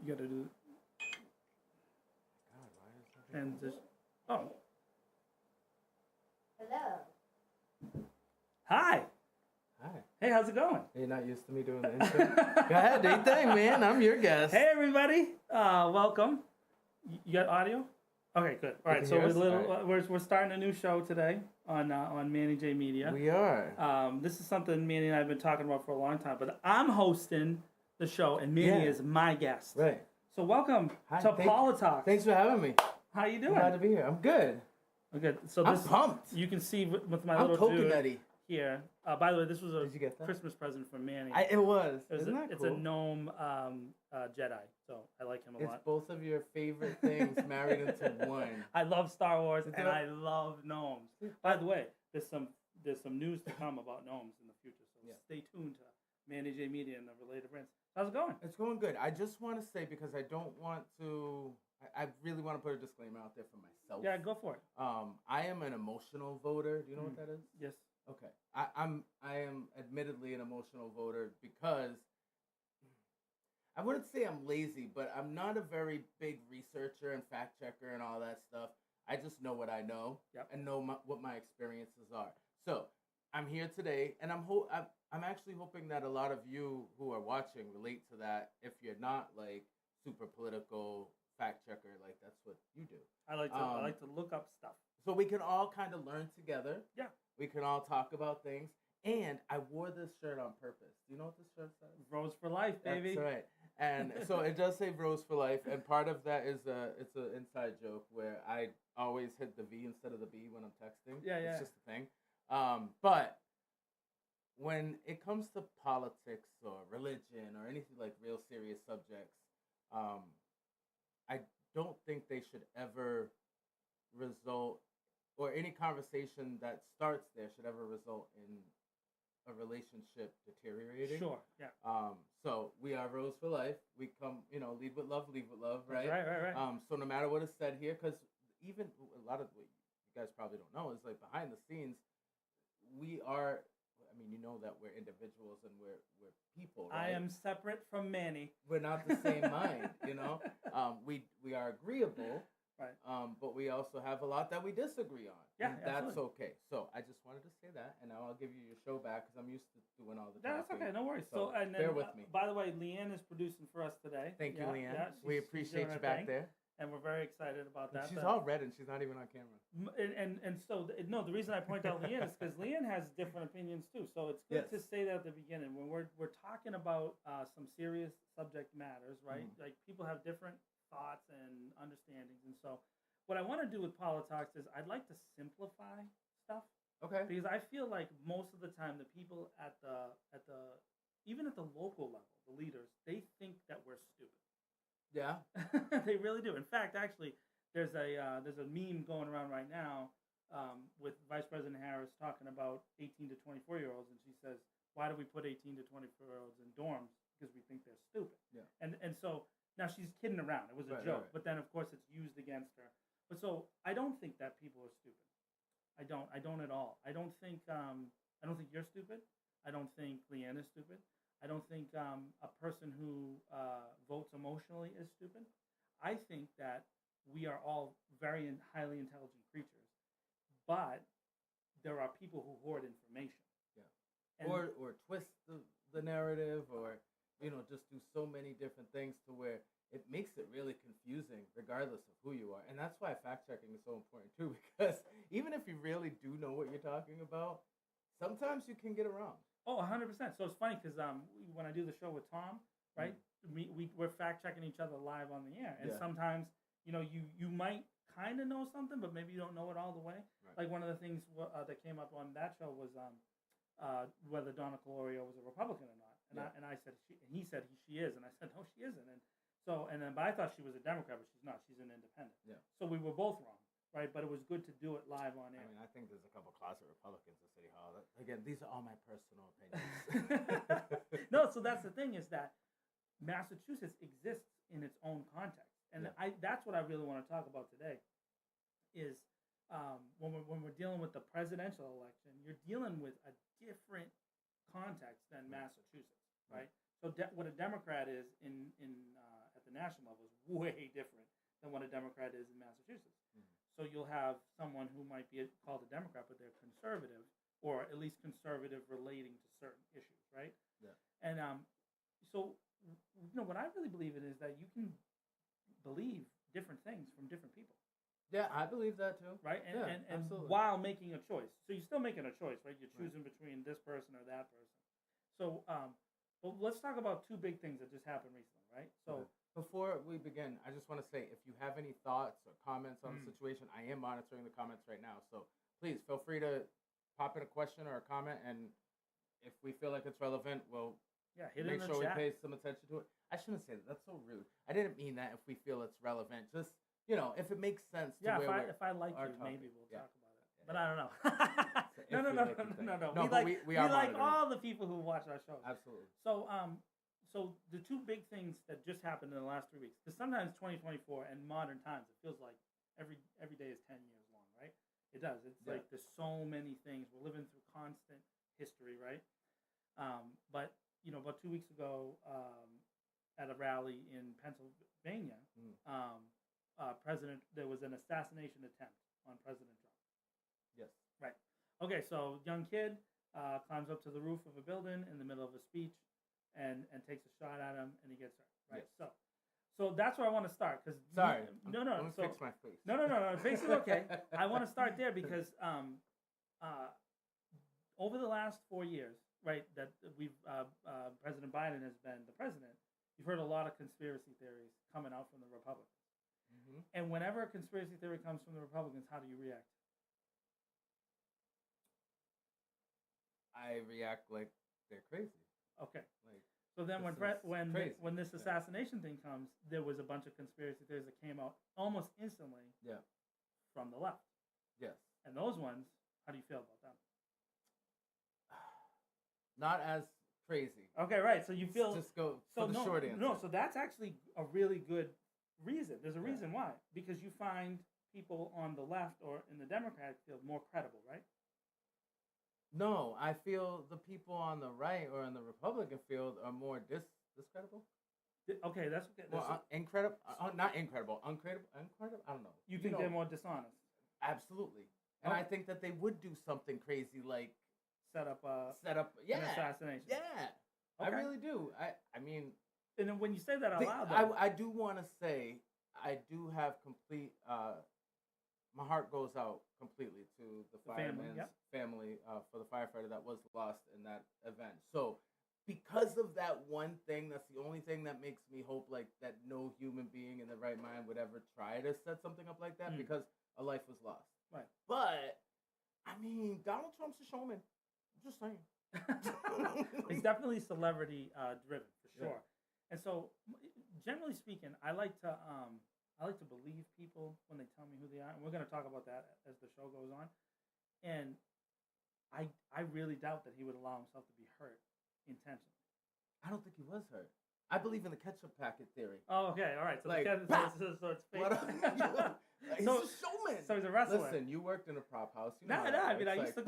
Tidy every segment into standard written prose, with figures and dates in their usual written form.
You gotta do God, why is that? and just oh Hello. hi. Hi. Hey, how's it going? You're not used to me doing the intro? Go ahead, do your thing, man. I'm your guest. Hey everybody, welcome. You got audio? Okay, good. All right, can so hear us? All right. we're starting a new show today on Manny J Media. We are. This is something Manny and I have been talking about for a long time, but I'm hosting the show and Manny Yeah. is my guest. Right. So welcome Hi, to Poltialks. Thanks for having me. How you I'm doing? glad to be here. I'm good. Okay, so I'm this pumped. you can see with my I'm little dude coconutty. here. By the way, this was a Did you get that? Christmas present from Manny. It was. It's Isn't that it's cool? a gnome Jedi, so I like him a It's lot. both of your favorite things married into one. I love Star Wars It's and a- I love gnomes. By the way, there's some news to come about gnomes in the future, so Yeah. stay tuned to Manny J Media and the related brands. How's it going? It's going good. I just want to say, because I don't want to, I really want to put a disclaimer out there for myself. Yeah, go for it. I am an emotional voter. Do you know what that is? Yes. Okay. I am admittedly an emotional voter because I wouldn't say I'm lazy, but I'm not a very big researcher and fact checker and all that stuff. I just know what I know and know what my experiences are. So I'm here today, and I'm actually hoping that a lot of you who are watching relate to that. If you're not like super political fact checker, like that's what you do. I like to look up stuff. So we can all kind of learn together. Yeah. We can all talk about things. And I wore this shirt on purpose. Do you know what this shirt says? Rose for life, baby. That's right. And so it does say Rose for life. And part of that is it's an inside joke where I always hit the V instead of the B when I'm texting. Yeah, yeah. It's just a thing. But when it comes to politics or religion or anything like real serious subjects, I don't think they should ever result, or any conversation that starts there should ever result in a relationship deteriorating. Sure. Yeah. So we are Rose for life. We come, lead with love, leave with love, right? Right. So no matter what is said here, because even a lot of what you guys probably don't know is like behind the scenes, we are. I mean, you know that we're individuals and we're people. Right? I am separate from Manny. We're not the same mind, We are agreeable. Right. But we also have a lot that we disagree on. Yeah, and that's absolutely. okay. So I just wanted to say that, and now I'll give you your show back because I'm used to doing all the That's talking. okay, no worries. So And then, bear with me. By the way, Leanne is producing for us today. Thank you, Leanne. Yeah, We she's appreciate doing you her back thing, there. and we're very excited about that. She's all red and she's not even on camera. No, the reason I point out Leanne is because Leanne has different opinions too. So it's good to say that at the beginning when we're talking about some serious subject matters, right? Mm-hmm. Like people have different thoughts and understandings, and so what I want to do with Poltialks is I'd like to simplify stuff. Okay. Because I feel like most of the time the people at the even at the local level, the leaders, they think that we're stupid. Yeah. They really do. In fact, actually, there's a meme going around right now with Vice President Harris talking about 18 to 24-year-olds, and she says, "Why do we put 18 to 24-year-olds in dorms? Because we think they're stupid." Yeah. And so now she's kidding around. It was a joke, but then of course it's used against her. But so I don't think that people are stupid. I don't at all. I don't think you're stupid. I don't think Leanne is stupid. I don't think a person who votes emotionally is stupid. I think that we are all very highly intelligent creatures, but there are people who hoard information. Yeah. Or twist the narrative, or just do so many different things to where it makes it really confusing regardless of who you are. And that's why fact checking is so important too, because even if you really do know what you're talking about, sometimes you can get it wrong. Oh, 100%. So it's funny because when I do the show with Tom, right, we're fact checking each other live on the air. And sometimes, you might kind of know something, but maybe you don't know it all the way. Right. Like one of the things that came up on that show was whether Donna Calorio was a Republican or not. And I said, he said she is. And I said, no, she isn't. But I thought she was a Democrat, but she's not. She's an independent. Yeah. So we were both wrong, right? But it was good to do it live on air. I mean, I think there's a couple closet Republicans at City Hall. Again, these are all my personal opinions. No, so that's the thing is that Massachusetts exists in its own context, and that's what I really want to talk about today. Is when we're dealing with the presidential election, you're dealing with a different context than Massachusetts, right? So what a Democrat is in at the the national level is way different than what a Democrat is in Massachusetts. So you'll have someone who might be called a Democrat, but they're conservative, or at least conservative relating to certain issues, right? Yeah. And so what I really believe in is that you can believe different things from different people. Yeah, I believe that too. Right? And absolutely. while making a choice. So you're still making a choice, right? You're choosing between this person or that person. So, but let's talk about two big things that just happened recently, right? So before we begin, I just want to say, if you have any thoughts or comments on the situation, I am monitoring the comments right now. So please feel free to pop in a question or a comment, and if we feel like it's relevant, we'll hit make in the sure chat. we pay some attention to it. I shouldn't say that. That's so rude. I didn't mean that. If we feel it's relevant, just if it makes sense. To Yeah, where if I like you, talking. maybe we'll talk about it. Yeah. But I don't know. No. No, we like monitoring. all the people who watch our shows. Absolutely. So so the two big things that just happened in the last 3 weeks, because sometimes 2024 and modern times, it feels like every day is 10 years long, right? It does. It's like there's so many things. We're living through constant history, right? But about 2 weeks ago, at a rally in Pennsylvania, there was an assassination attempt on President Trump. Yes. Right. Okay, so young kid climbs up to the roof of a building in the middle of a speech and takes a shot at him, and he gets hurt. Right. Yes. So that's where I want to start. Because no. I'm so fix my face. No. Face is okay. I want to start there because over the last 4 years, right, that we've President Biden has been the president. You've heard a lot of conspiracy theories coming out from the Republicans. And whenever a conspiracy theory comes from the Republicans, how do you react? I react like they're crazy. Okay. So then when this assassination thing comes, there was a bunch of conspiracy theories that came out almost instantly. Yeah. From the left. Yes. And those ones, how do you feel about them? Not as crazy. Okay, right. So you feel just go for the short answer. No, so that's actually a really good reason. There's a reason why. Because you find people on the left or in the Democratic field more credible, right? No, I feel the people on the right or in the Republican field are more discredible. Okay, that's okay. Well, incredible. Not incredible. Uncredible. I don't know. You think they're more dishonest? Absolutely. And I think that they would do something crazy like set up an assassination. Yeah. Okay. I really do. I mean, and then when you say that out loud, I do want to say I do have complete. My heart goes out completely to the fireman's family for the firefighter that was lost in that event. So, because of that one thing, that's the only thing that makes me hope like that no human being in their right mind would ever try to set something up like that because a life was lost. Right. But I mean, Donald Trump's a showman. I'm just saying. He's definitely celebrity driven for sure. Yeah. And so, generally speaking, I like to believe people when they tell me who they are, and we're going to talk about that as the show goes on. And I really doubt that he would allow himself to be hurt intentionally. I don't think he was hurt. I believe in the ketchup packet theory. Oh, okay, all right. So like, so it's fake. He's a showman. So he's a wrestler. Listen, you worked in a prop house. You know I mean, I used to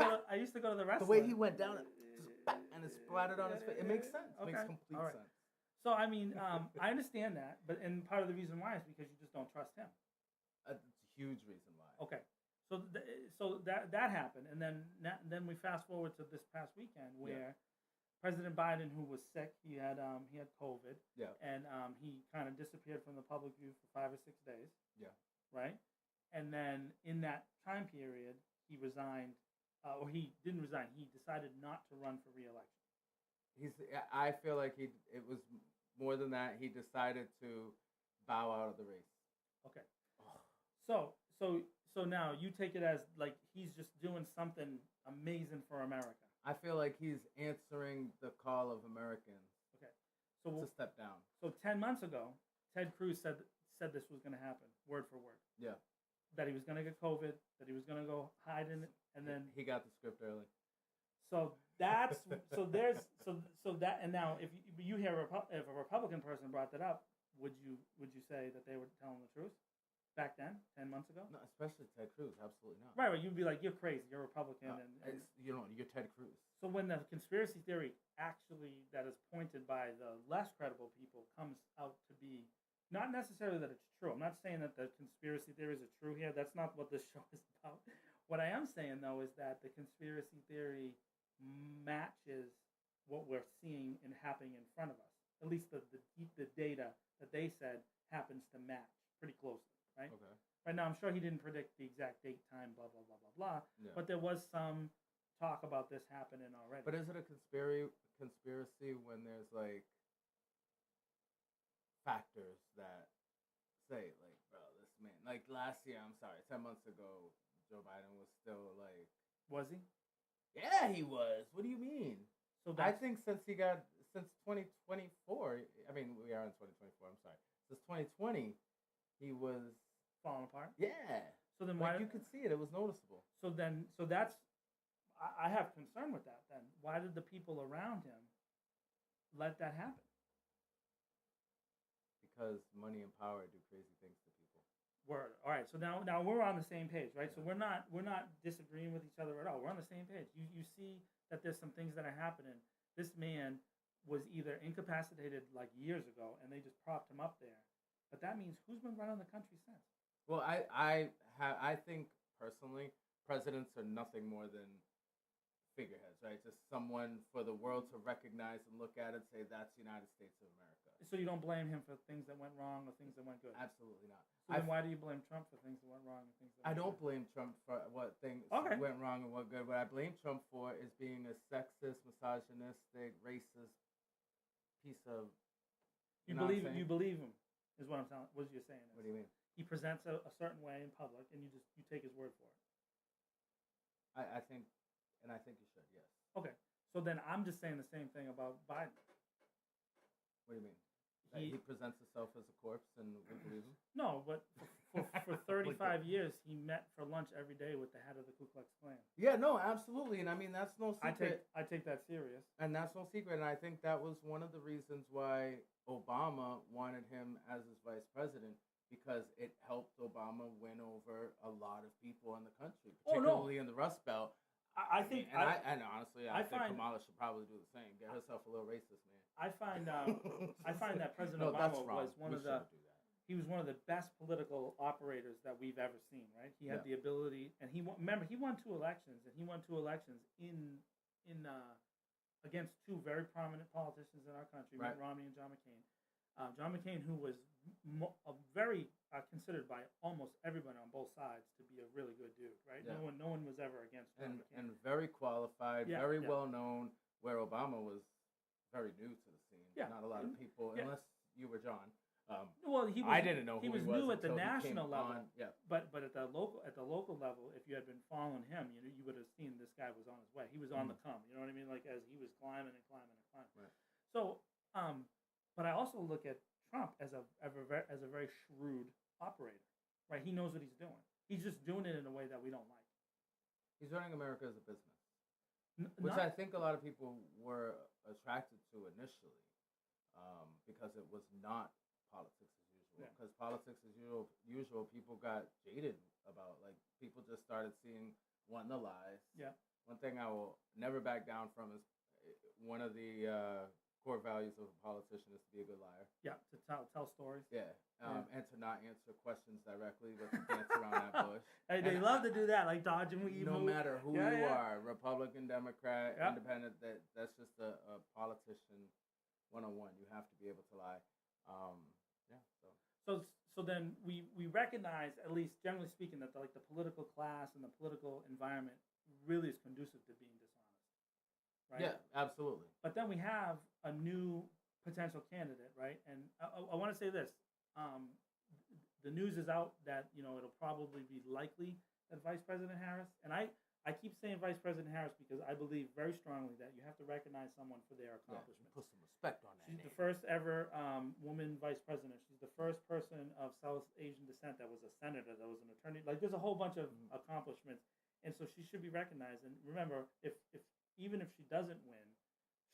go to the wrestler. The way he went down, and it splattered on his face. It makes sense. Okay. Makes complete sense. So I mean, I understand that, and part of the reason why is because you just don't trust him. It's a huge reason why. Okay, so that happened, and then we fast forward to this past weekend where President Biden, who was sick, he had COVID, and he kind of disappeared from the public view for 5 or 6 days. Yeah. Right, and then in that time period, he resigned, or he didn't resign. He decided not to run for re-election. I feel like it was more than that. He decided to bow out of the race. Okay. So now you take it as like he's just doing something amazing for America. I feel like he's answering the call of Americans. Okay. So to step down. So 10 months ago, Ted Cruz said this was going to happen, word for word. Yeah. That he was going to get COVID, that he was going to go hide in it, and then he got the script early. So and now if you hear if a Republican person brought that up, would you say that they were telling the truth back then, 10 months ago? No, especially Ted Cruz, absolutely not. Right, you'd be like, you're crazy, you're a Republican, and you're Ted Cruz. So when the conspiracy theory actually that is pointed by the less credible people comes out to be Not necessarily that it's true. I'm not saying that the conspiracy theories are true here. That's not what this show is about. What I am saying though is that the conspiracy theory matches what we're seeing and happening in front of us. At least the data that they said happens to match pretty closely, right? Okay. Right now, I'm sure he didn't predict the exact date, time, blah blah blah blah blah. Yeah. But there was some talk about this happening already. But is it a conspiracy when there's like factors that say like, bro, this man, like last year, I'm sorry, 10 months ago, Joe Biden was still like, Was he? yeah, he was. What do you mean? So I that's, think since 2024, I mean, we are in 2024, I'm sorry. Since 2020, he was, falling apart. yeah. So then Like why? you could see it, it was noticeable. So that's. I have concern with that. Then why did the people around him let that happen? Because money and power do crazy things to people. Word. All right. So now we're on the same page, right? So we're not disagreeing with each other at all. We're on the same page. You see that there's some things that are happening. This man was either incapacitated like years ago, and they just propped him up there. But that means who's been running the country since? Well, I think personally, presidents are nothing more than figureheads, right? Just someone for the world to recognize and look at and say that's the United States of America. So you don't blame him for things that went wrong or things that went good? Absolutely not. So then why do you blame Trump for things that went wrong and things that I went don't good? blame Trump for what things Okay. went wrong and what good. What I blame Trump for is being a sexist, misogynistic, racist piece of. You know what I'm believe saying? you believe him is what I'm telling. What you're saying is. What do you mean? He presents a certain way in public, and you take his word for it. I think you should. Yes. Okay, so then I'm just saying the same thing about Biden. What do you mean? That he presents himself as a corpse and we believe him? No, but for 35 years, he met for lunch every day with the head of the Ku Klux Klan. Yeah, no, absolutely, and I mean that's no secret. I take that serious. And that's no secret. And I think that was one of the reasons why Obama wanted him as his vice president, because it helped Obama win over a lot of people in the country, particularly in the Rust Belt. I think, and honestly, I think find Kamala should probably do the same. Get herself a little racist, man. I find that President No, that's Obama wrong. was one We of the. shouldn't do that. He was one of the best political operators that we've ever seen. Right? He had the ability, and he won 2 elections, and he won 2 elections in against 2 very prominent politicians in our country, Right. Mitt Romney and John McCain. John McCain, who was very considered by almost everyone on both sides to be a really good dude, right? Yeah. No one was ever against John McCain. And very qualified, very well known. Where Obama was very new to the scene. Yeah. Not a lot of people, unless you were John. Well, he was, I didn't know who he was new at the until he national came level. on. Yeah. But at the local level, if you had been following him, you would have seen this guy was on his way. He was on the come. You know what I mean? Like as he was climbing and climbing and climbing. Right. So, but I also look at Trump as a very shrewd operator. Right? He knows what he's doing. He's just doing it in a way that we don't like. He's running America as a business, which I think a lot of people were attracted to initially, because it was not politics as usual. Because politics as usual, people got jaded about. Like people just started wanting the lies. Yeah. One thing I will never back down from is one of the core values of a politician is to be a good liar. Yeah, to tell stories. Yeah. And to not answer questions directly, but to dance around that bush. Hey, they love to do that, like dodging. No matter who you are, Republican, Democrat, Independent, that's just a politician 101. You have to be able to lie. So then we recognize, at least generally speaking, that the political class and the political environment really is conducive to being dishonest. Right? Yeah, absolutely. But then we have a new potential candidate, right? And I want to say this. The news is out that it'll probably be likely that Vice President Harris, and I keep saying Vice President Harris because I believe very strongly that you have to recognize someone for their accomplishments. Put some respect on that. She's the first ever woman vice president. She's the first person of South Asian descent that was a senator, that was an attorney. Like there's a whole bunch of accomplishments, and so she should be recognized. And remember, if even if she doesn't win,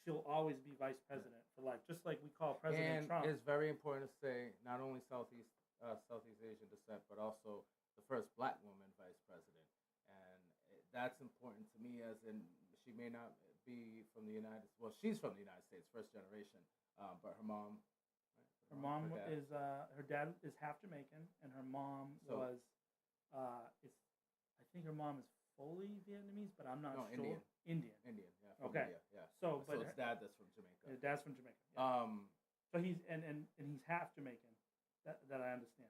she'll always be vice president for life, just like we call President Trump. And it's very important to say not only Southeast Asian descent, but also the first Black woman vice president, and that's important to me. As in, she may not be from the she's from the United States, first generation, but her mom, right, Her mom is her dad is half Jamaican, and her mom was is I think her mom is fully Vietnamese, but I'm not sure. Indian. Yeah. Okay. India, yeah. So his dad that's from Jamaica. His dad's from Jamaica. Yeah. So he's and he's half Jamaican. That I understand.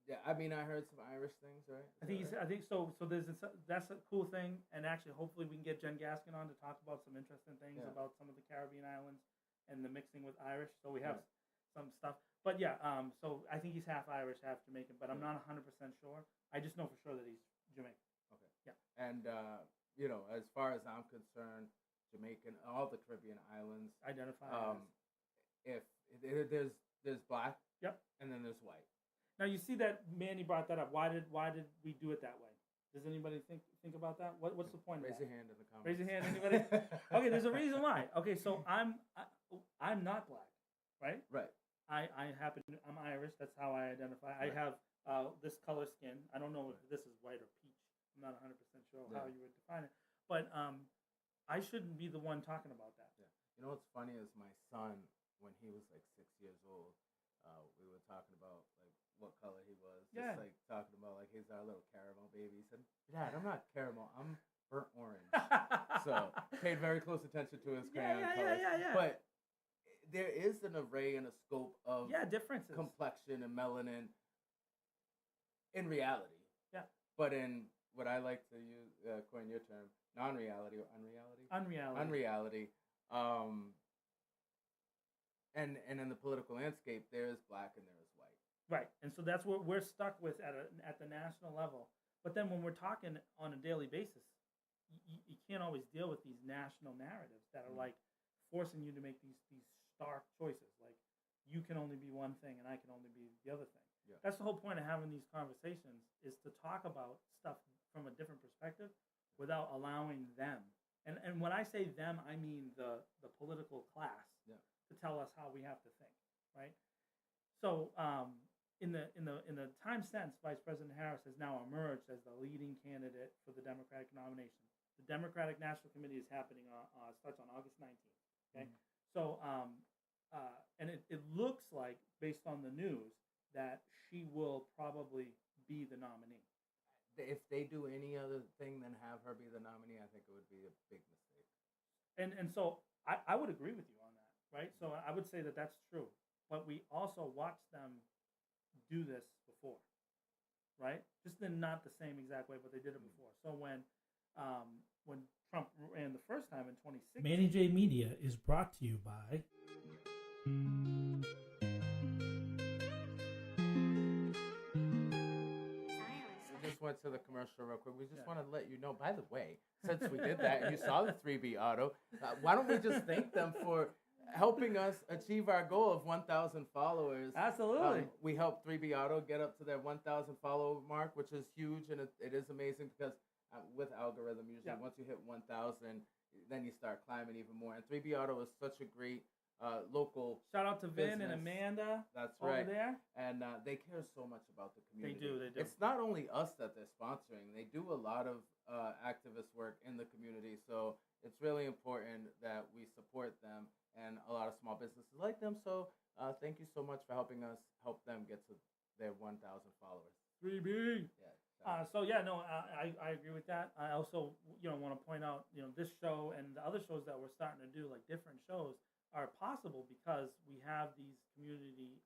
Yeah, I mean, I heard some Irish things, right? I think so. So that's a cool thing, and actually, hopefully, we can get Jen Gaskin on to talk about some interesting things about some of the Caribbean islands and the mixing with Irish. So we have some stuff, but yeah. So I think he's half Irish, half Jamaican, but I'm not 100% sure. I just know for sure that he's Jamaican. Okay. Yeah. And as far as I'm concerned, Jamaican, all the Caribbean islands identify. If there's black. Yep. And then there's white. Now you see that Manny brought that up. Why did we do it that way? Does anybody think about that? What's the point? Raise of that? your hand in the comments. Raise your hand, anybody? Okay, there's a reason why. Okay, so I'm not black, right? Right. I'm Irish. That's how I identify. Right. I have this color skin. I don't know if this is white or peach. I'm not 100% sure how you would define it. But I shouldn't be the one talking about that. Yeah. You know what's funny is my son, when he was like 6 years old, we were talking about like what color he was. Yeah. Just like talking about like he's our little caramel baby. He said, "Dad, I'm not caramel. I'm burnt orange." So paid very close attention to his crayon colors. Yeah. But there is an array and a scope of differences, complexion and melanin in reality. Yeah. But in what I like to use, coin your term, non-reality or unreality. Unreality. And in the political landscape, there is black and there is white. Right, and so that's what we're stuck with at the national level. But then when we're talking on a daily basis, you can't always deal with these national narratives that are like forcing you to make these stark choices. Like you can only be one thing and I can only be the other thing. Yeah. That's the whole point of having these conversations, is to talk about stuff from a different perspective without allowing them. And when I say them, I mean the political class. Yeah. To tell us how we have to think, right? So, in the time since, Vice President Harris has now emerged as the leading candidate for the Democratic nomination. The Democratic National Committee is happening starts on August 19th. Okay, so and it looks like, based on the news, that she will probably be the nominee. If they do any other thing than have her be the nominee, I think it would be a big mistake. And so I would agree with you on that. Right, so I would say that that's true, but we also watched them do this before, right? Just in not the same exact way, but they did it before. So when Trump ran the first time in 2016, Manny J Media is brought to you by. We just went to the commercial real quick. We just want to let you know, by the way, since we did that and you saw the 3B Auto, why don't we just thank them for helping us achieve our goal of 1,000 followers. Absolutely. We helped 3B Auto get up to their 1,000 follower mark, which is huge, and it is amazing because with algorithm, usually once you hit 1,000, then you start climbing even more. And 3B Auto is such a great local shout out to Vin business. And Amanda. That's over right. there. And they care so much about the community. They do. It's not only us that they're sponsoring. They do a lot of activist work in the community. So it's really important that we support them and a lot of small businesses like them. So thank you so much for helping us help them get to their 1,000 followers. 3B. Yeah. I agree with that. I also want to point out this show and the other shows that we're starting to do, like different shows, are possible because we have these community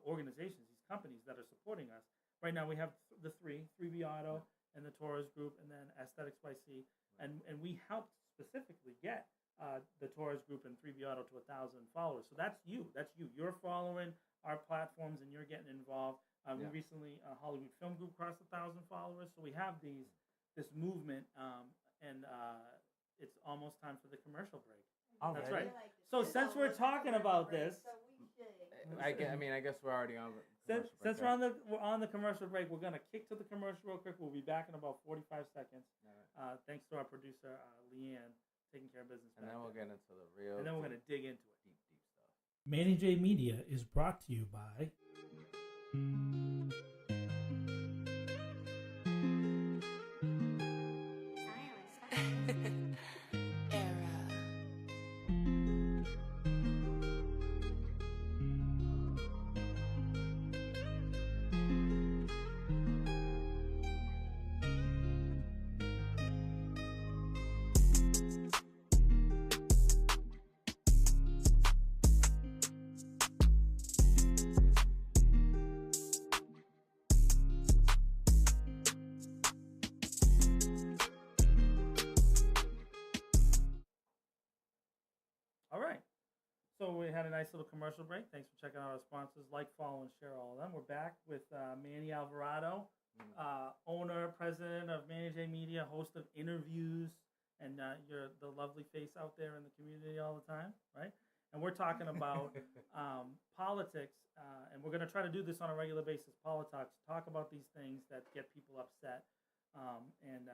organizations, these companies that are supporting us. Right now we have the 3B Auto and the Torres Group, and then Aesthetics by C, and we helped specifically get the Torres Group and 3B Auto to 1,000 followers. So that's you. You're following our platforms and you're getting involved. We recently, Hollywood Film Group crossed 1,000 followers. So we have this movement, and it's almost time for the commercial break. That's right. So since we're talking about this, I guess we're already on. Since we're on the commercial break, we're gonna kick to the commercial real quick. We'll be back in about 45 seconds. Right. Thanks to our producer Leanne taking care of business. And then we'll get into the real. And then we're gonna dig into it. Deep stuff. Manny J Media is brought to you by. All right. So we had a nice little commercial break. Thanks for checking out our sponsors. Like, follow, and share all of them. We're back with Manny Alvarado, owner, president of Manny J Media, host of interviews, and you're the lovely face out there in the community all the time, right? And we're talking about politics, and we're going to try to do this on a regular basis. Politalks, talk about these things that get people upset, and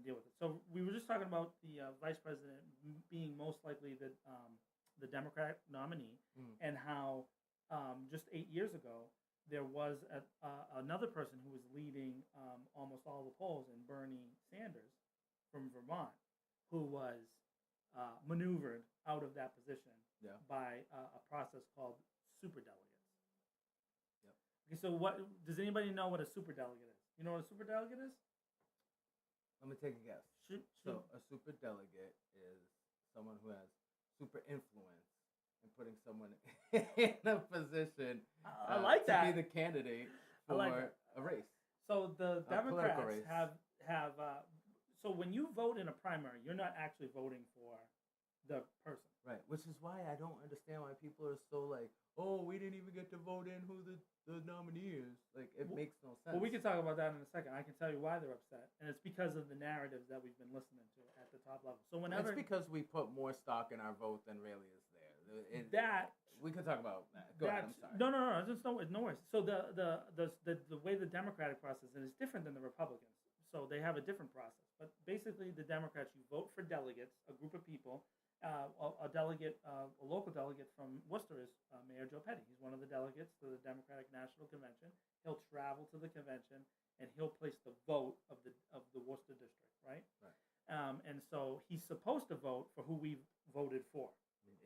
deal with it. So we were just talking about the vice president being most likely the Democratic nominee, and how just 8 years ago there was another person who was leading almost all the polls, in Bernie Sanders from Vermont, who was maneuvered out of that position by a process called superdelegates. Yep. Okay, so what does anybody know what a superdelegate is? You know what a superdelegate is? Let me take a guess. So a superdelegate is someone who has super influence in putting someone in a position I like that. to be the candidate for a race. So the Democrats race. have so when you vote in a primary, you're not actually voting for the person. Right, which is why I don't understand why people are so like, oh, we didn't even get to vote in who the nominee is. Like, it makes no sense. Well, we can talk about that in a second. I can tell you why they're upset, and it's because of the narratives that we've been listening to at the top level. So whenever it's because we put more stock in our vote than really is there. We could talk about that. Go ahead. I'm sorry. No. There's no worries. So the way the Democratic process is different than the Republicans. So they have a different process. But basically, the Democrats, you vote for delegates, a group of people. A delegate, a local delegate from Worcester is Mayor Joe Petty. He's one of the delegates to the Democratic National Convention. He'll travel to the convention and he'll place the vote of the Worcester district, right? Right. And so he's supposed to vote for who we voted for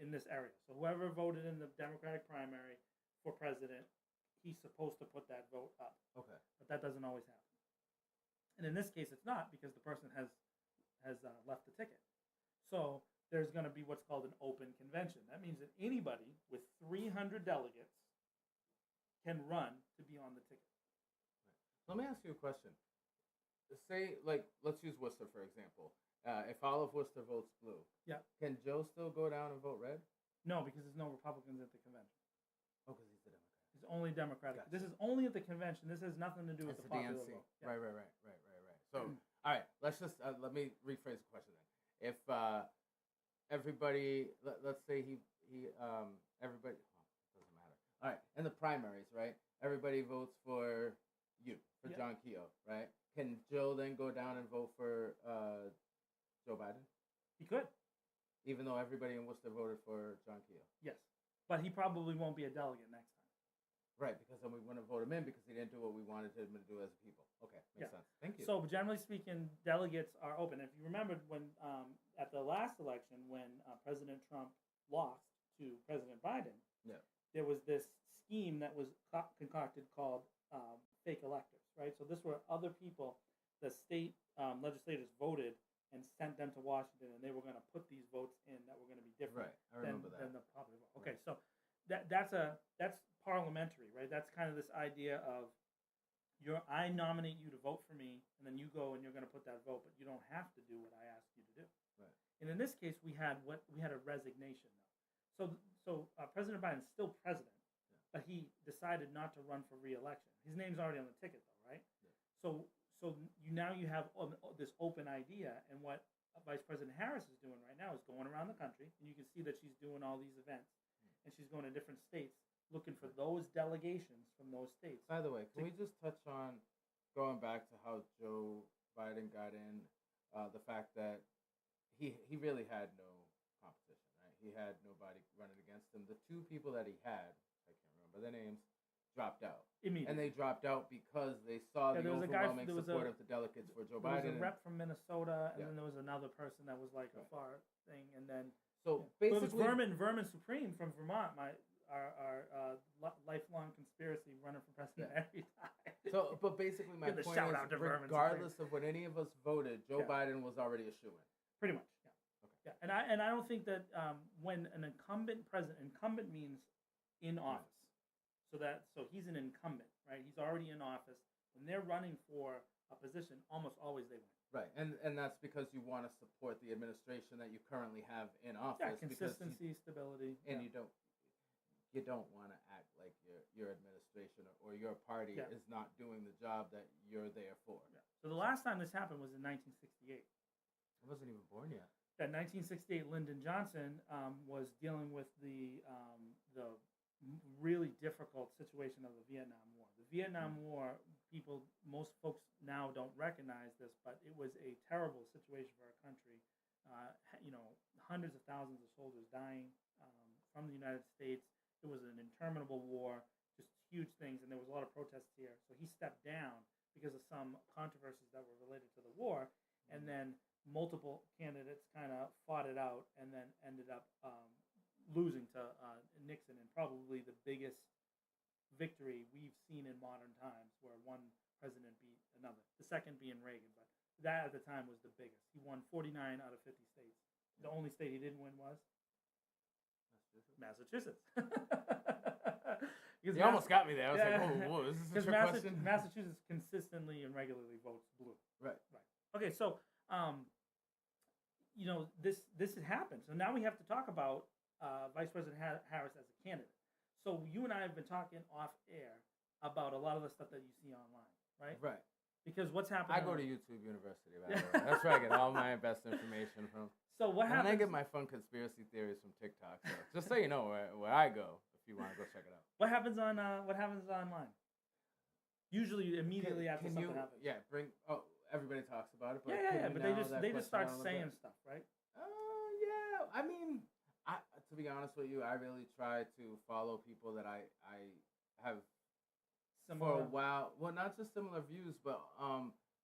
in this area. So whoever voted in the Democratic primary for president, he's supposed to put that vote up. Okay. But that doesn't always happen. And in this case, it's not, because the person has left the ticket. So there's going to be what's called an open convention. That means that anybody with 300 delegates can run to be on the ticket. Right. Let me ask you a question. Say, let's use Worcester, for example. If all of Worcester votes blue, can Joe still go down and vote red? No, because there's no Republicans at the convention. Oh, because he's a Democrat. He's only Democratic. Gotcha. This is only at the convention. This has nothing to do with the popular DNC. vote. Yeah. Right. So, all right, let's just let me rephrase the question then. If everybody, let's say everybody, doesn't matter. All right, in the primaries, right? Everybody votes for John Keogh, right? Can Joe then go down and vote for Joe Biden? He could. Even though everybody in Worcester voted for John Keogh? Yes. But he probably won't be a delegate next time. Right, because then we wouldn't vote him in because he didn't do what we wanted him to do as a people. Okay, makes sense. Thank you. So generally speaking, delegates are open. If you remember when at the last election, when President Trump lost to President Biden, there was this scheme that was concocted called fake electors, right? So this were other people, the state legislators voted and sent them to Washington, and they were going to put these votes in that were going to be different than the popular vote. Okay, so that's parliamentary, right? That's kind of this idea of I nominate you to vote for me, and then you go and you're going to put that vote, but you don't have to do what I asked you to do. Right. And in this case, we had a resignation though. So President Biden's still president, but he decided not to run for re-election. His name's already on the ticket though, right? Yeah. So you have this open idea, and what Vice President Harris is doing right now is going around the country, and you can see that she's doing all these events, and she's going to different states looking for those delegations from those states. By the way, can we just touch on going back to how Joe Biden got in, the fact that he really had no competition, right? He had nobody running against him. The two people that he had, I can't remember their names, dropped out. Immediately. And they dropped out because they saw the overwhelming support of the delegates for Joe Biden. There was a rep from Minnesota, and then there was another person that was like a far thing, and then basically, it was Vermin Supreme from Vermont, our lifelong conspiracy running for president every time. But basically, my point is, regardless of what any of us voted, Joe Biden was already a shoo-in. Pretty much, yeah. Okay. Yeah, and I don't think that when an incumbent means in office. So he's an incumbent, right? He's already in office. When they're running for a position, almost always they win. Right, and that's because you want to support the administration that you currently have in office. Yeah, consistency, stability, and you don't want to act like your administration or your party is not doing the job that you're there for. Yeah. So the last time this happened was in 1968. I wasn't even born yet. That 1968, Lyndon Johnson was dealing with the really difficult situation of the Vietnam War. The Vietnam War, most folks now don't recognize this, but it was a terrible situation for our country. Hundreds of thousands of soldiers dying from the United States. It was an interminable war, just huge things, and there was a lot of protests here. So he stepped down because of some controversies that were related to the war, and then multiple candidates kind of fought it out and then ended up losing to Nixon, and probably the biggest victory we've seen in modern times, where one president beat another. The second being Reagan, but that at the time was the biggest. He won 49 out of 50 states. The only state he didn't win was Massachusetts. You almost got me there. I was like, whoa, is this a trick question? Massachusetts consistently and regularly votes blue. Right. Okay, so this had happened. So now we have to talk about Vice President Harris as a candidate. So you and I have been talking off air about a lot of the stuff that you see online, right? Right. Because what's happening? I go to YouTube University, by the way. That's where I get all my best information from. So what happens? And I get my fun conspiracy theories from TikTok. So just so you know where I go, if you want to go check it out. What happens online? Usually, immediately after something happens. Yeah, everybody talks about it. But But they just start saying stuff, right? Yeah. I mean, to be honest with you, I really try to follow people that I have similar, for a while. Well, not just similar views, but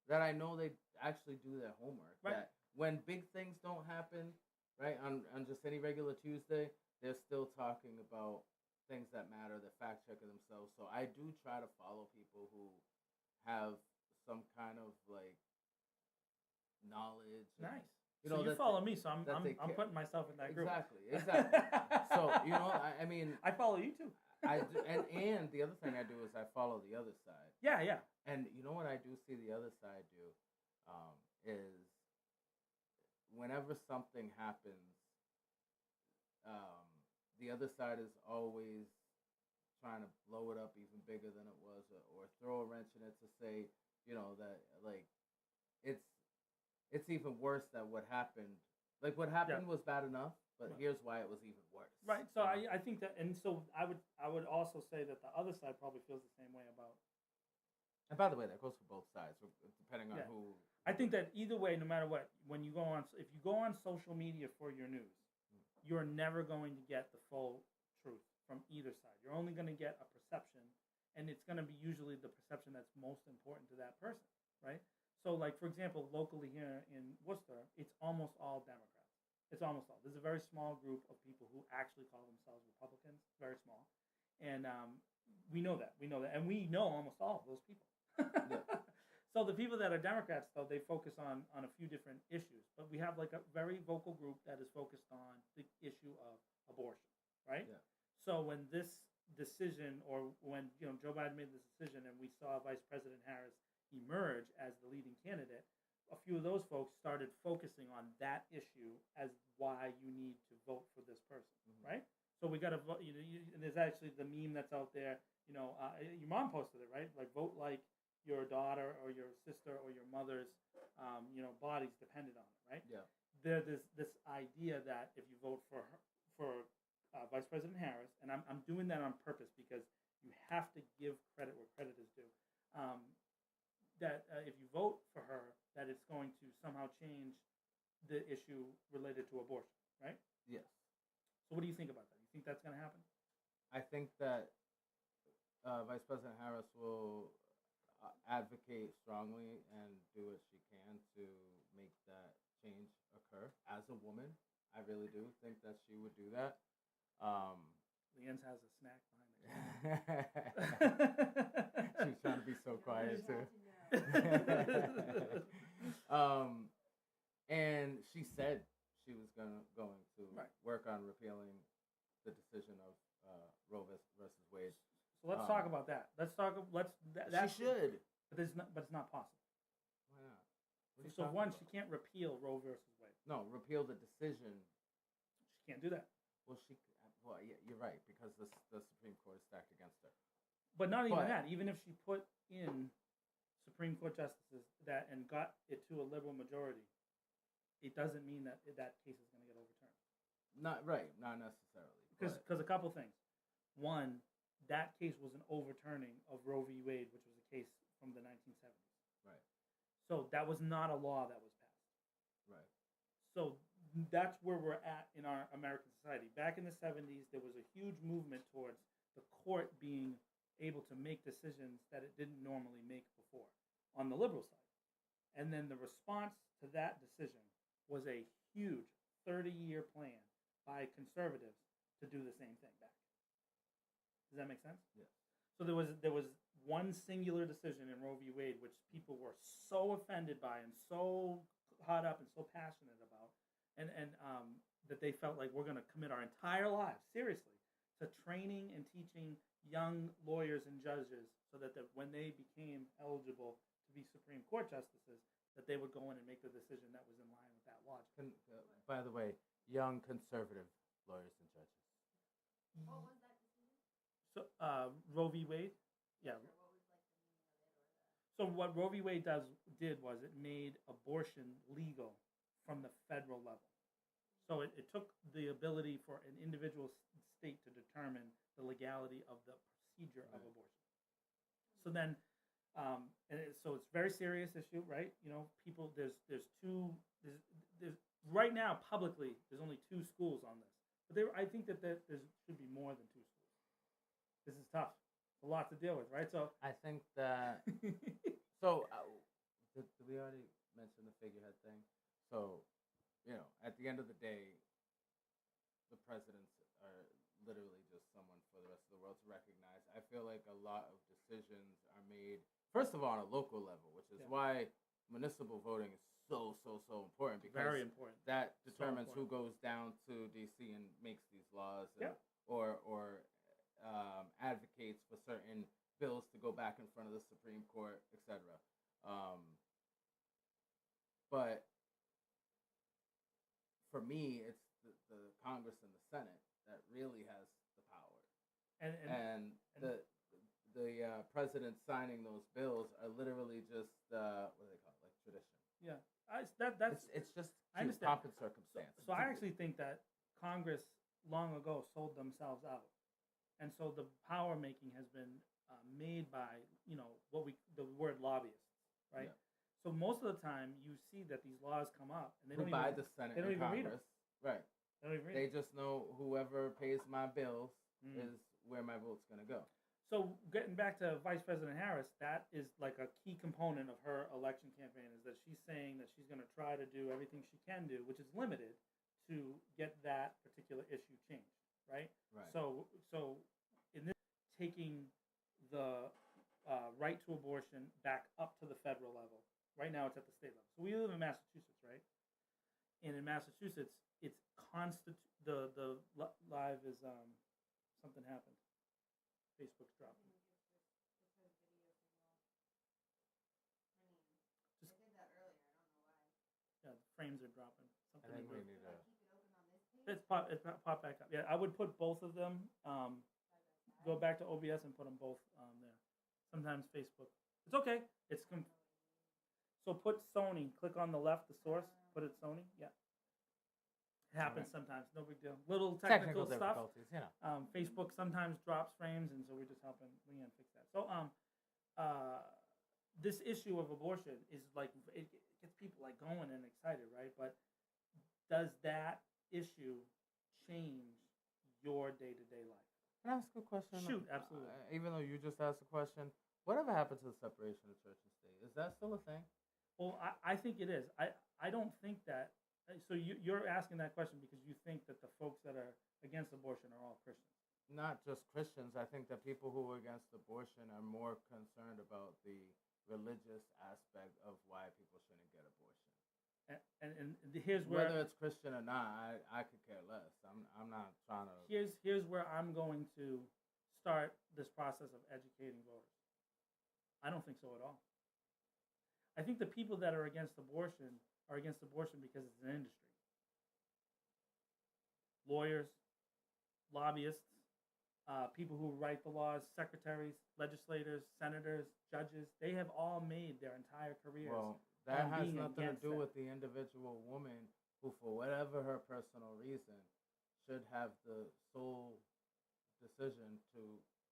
that I know they actually do their homework. Right. That when big things don't happen, right, on just any regular Tuesday, they're still talking about things that matter. They're fact checking themselves. So I do try to follow people who have some kind of like knowledge. Nice. So you follow me, so I'm putting myself in that group. Exactly. So I mean, I follow you too. I do, and the other thing I do is I follow the other side. Yeah. And you know what I do see the other side do is whenever something happens, the other side is always trying to blow it up even bigger than it was, or throw a wrench in it to say, that like it's even worse than what happened. Like what happened was bad enough, but here's why it was even worse. Right. So I think that, and so I would also say that the other side probably feels the same way about. And by the way, that goes for both sides, depending on who. I think that either way, no matter what, if you go on social media for your news, you're never going to get the full truth from either side. You're only going to get a perception, and it's going to be usually the perception that's most important to that person, right? So, like, for example, locally here in Worcester, it's almost all Democrats. It's almost all. There's a very small group of people who actually call themselves Republicans, very small. And we know that. And we know almost all of those people. So the people that are Democrats, though, they focus on a few different issues. But we have, like, a very vocal group that is focused on the issue of abortion, right? Yeah. So when this decision, or when Joe Biden made this decision and we saw Vice President Harris emerge as the leading candidate, a few of those folks started focusing on that issue as why you need to vote for this person, right? So we got to vote. And there's actually the meme that's out there. Your mom posted it, right? Like, vote like your daughter or your sister or your mother's, body's dependent on it, right? Yeah. There's this idea that if you vote for Vice President Harris, and I'm doing that on purpose because you have to give credit where credit is due. That if you vote for her, that it's going to somehow change the issue related to abortion, right? Yes. So what do you think about that? You think that's going to happen? I think that Vice President Harris will advocate strongly and do what she can to make that change occur. As a woman, I really do think that she would do that. Leanne's has a snack behind her. She's trying to be so quiet too. And she said she was going to work on repealing the decision of Roe versus Wade. So let's talk about that. She should, but it's not possible. Why not? What are you So talking one, about? she can't repeal Roe versus Wade. No, repeal the decision. She can't do that. Well, yeah, you're right, because the Supreme Court is stacked against her. But not even But- that. Even if she put in Supreme Court justices that and got it to a liberal majority, it doesn't mean that that case is going to get overturned. Not necessarily. Because a couple things. One, that case was an overturning of Roe v. Wade, which was a case from the 1970s. Right. So that was not a law that was passed. Right. So that's where we're at in our American society. Back in the 70s, there was a huge movement towards the court being able to make decisions that it didn't normally make before on the liberal side. And then the response to that decision was a huge 30-year plan by conservatives to do the same thing back. Does that make sense? Yeah. So there was one singular decision in Roe v. Wade which people were so offended by and so caught up and so passionate about, and that they felt like we're going to commit our entire lives, seriously, to training and teaching young lawyers and judges so that when they became eligible to be Supreme Court justices, that they would go in and make the decision that was in line with that logic. By the way, young conservative lawyers and judges. What was that decision? So Roe v. Wade, yeah. What was like the meaning of it, or the? So what Roe v. Wade did was it made abortion legal from the federal level. So it took the ability for an individual state to determine the legality of the procedure of abortion. So then, so it's a very serious issue, right? You know, people, there's right now publicly, there's only 2 schools on this. But I think that there should be more than 2 schools. This is tough. A lot to deal with, right? So I think that. So, did we already mention the figurehead thing? So, at the end of the day, the presidents are literally just someone for the rest of the world to recognize. I feel like a lot of decisions are made, first of all, on a local level, which is why municipal voting is so important, because very important. that determines So who goes down to DC and makes these laws, and, Yep. or advocates for certain bills to go back in front of the Supreme Court, etc. But for me, it's the Congress and the Senate that really has the power, and the president signing those bills are literally just what do they call it, like tradition. Yeah, It's just I understand. pomp and circumstance. So I actually think that Congress long ago sold themselves out, and so the power making has been made by the word lobbyists, right? Yeah. So most of the time you see that these laws come up and they don't by even the Senate they don't and even read Congress, them. right? They don't even read They them. just know whoever pays my bills is where my vote's gonna go. So getting back to Vice President Harris, that is like a key component of her election campaign, is that she's saying that she's going to try to do everything she can do, which is limited, to get that particular issue changed, right? Right. So in this, taking the right to abortion back up to the federal level. Right now it's at the state level. So we live in Massachusetts, right? And in Massachusetts, it's the live is something happened. Facebook's dropping. I did that earlier. I don't know why. Yeah, the frames are dropping. I Something think to we do. need Did I to. keep it open on this page? It's pop back up. Yeah, I would put both of them. Go back to OBS and put them both there. Sometimes Facebook. It's okay. So put Sony. Click on the left, the source. Put it Sony. Yeah. It happens sometimes. No big deal. Little technical stuff. difficulties, Facebook sometimes drops frames, and so we're just helping Leanne fix that. So this issue of abortion is like, it gets people like going and excited, right? But does that issue change your day-to-day life? Can I ask a question? Shoot, absolutely. Even though you just asked a question, whatever happened to the separation of church and state? Is that still a thing? Well, I think it is. I don't think that. So you're asking that question because you think that the folks that are against abortion are all Christians. Not just Christians. I think that people who are against abortion are more concerned about the religious aspect of why people shouldn't get abortion. And here's where, whether it's Christian or not, I could care less. I'm not trying to. here's where I'm going to start this process of educating voters. I don't think so at all. I think the people that are against abortion are against abortion because it's an industry. Lawyers, lobbyists, people who write the laws, secretaries, legislators, senators, judges, they have all made their entire careers. Well, that on has being nothing to against do that. with the individual woman who, for whatever her personal reason, should have the sole decision to